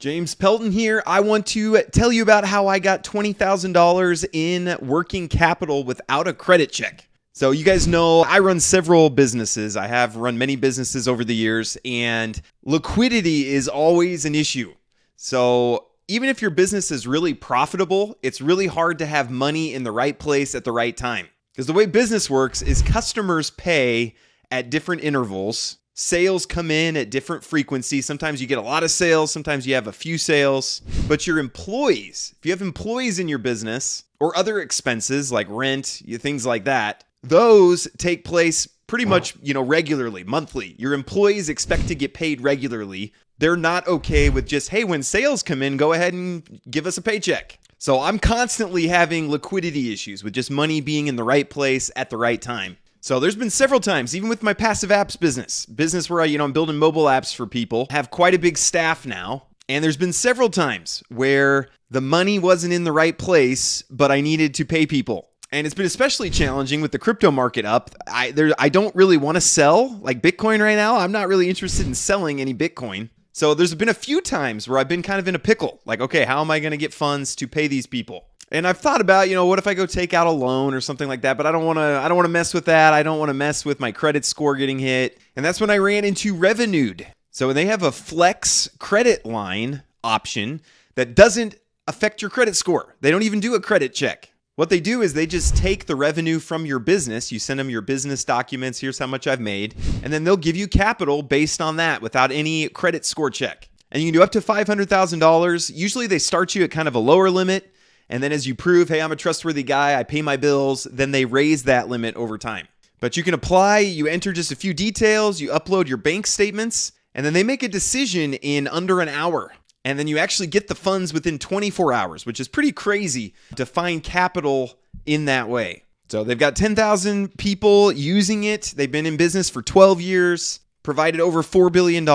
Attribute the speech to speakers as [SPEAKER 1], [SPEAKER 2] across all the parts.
[SPEAKER 1] James Pelton here. I want to tell you about how I got $20,000 in working capital without a credit check. So you guys know I run several businesses. I have run many businesses over the years, and liquidity is always an issue. So even if your business is really profitable, it's really hard to have money in the right place at the right time. Because the way business works is customers pay at different intervals. Sales come in at different frequencies. Sometimes you get a lot of sales, sometimes you have a few sales. But your employees, if you have employees in your business or other expenses like rent, things like that, those take place pretty much, regularly, monthly. Your employees expect to get paid regularly. They're not okay with just, hey, when sales come in, go ahead and give us a paycheck. So I'm constantly having liquidity issues with just money being in the right place at the right time. So there's been several times, even with my passive apps business where I'm building mobile apps for people, have quite a big staff now. And there's been several times where the money wasn't in the right place, but I needed to pay people. And it's been especially challenging with the crypto market up. I don't really want to sell like Bitcoin right now. I'm not really interested in selling any Bitcoin. So there's been a few times where I've been kind of in a pickle. Like, okay, how am I going to get funds to pay these people? And I've thought about, what if I go take out a loan or something like that, but I don't want to mess with that. I don't want to mess with my credit score getting hit. And that's when I ran into Revenued. So they have a flex credit line option that doesn't affect your credit score. They don't even do a credit check. What they do is they just take the revenue from your business. You send them your business documents. Here's how much I've made. And then they'll give you capital based on that without any credit score check. And you can do up to $500,000. Usually they start you at kind of a lower limit. And then as you prove, hey, I'm a trustworthy guy, I pay my bills, then they raise that limit over time. But you can apply, you enter just a few details, you upload your bank statements, and then they make a decision in under an hour. And then you actually get the funds within 24 hours, which is pretty crazy to find capital in that way. So they've got 10,000 people using it. They've been in business for 12 years, provided over $4 billion.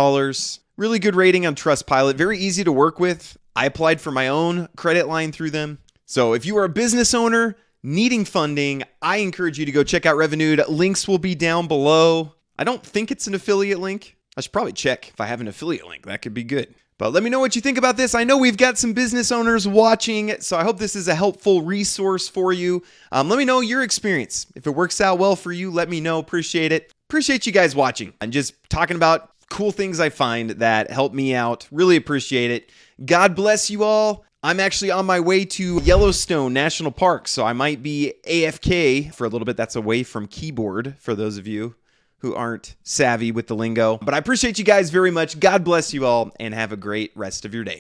[SPEAKER 1] Really good rating on Trustpilot, very easy to work with. I applied for my own credit line through them. So if you are a business owner needing funding, I encourage you to go check out Revenued. Links will be down below. I don't think it's an affiliate link. I should probably check if I have an affiliate link. That could be good. But let me know what you think about this. I know we've got some business owners watching, so I hope this is a helpful resource for you. Let me know your experience. If it works out well for you, let me know. Appreciate it. Appreciate you guys watching. I'm just talking about cool things I find that help me out. Really appreciate it. God bless you all. I'm actually on my way to Yellowstone National Park, so I might be AFK for a little bit. That's away from keyboard for those of you who aren't savvy with the lingo. But I appreciate you guys very much. God bless you all, and have a great rest of your day.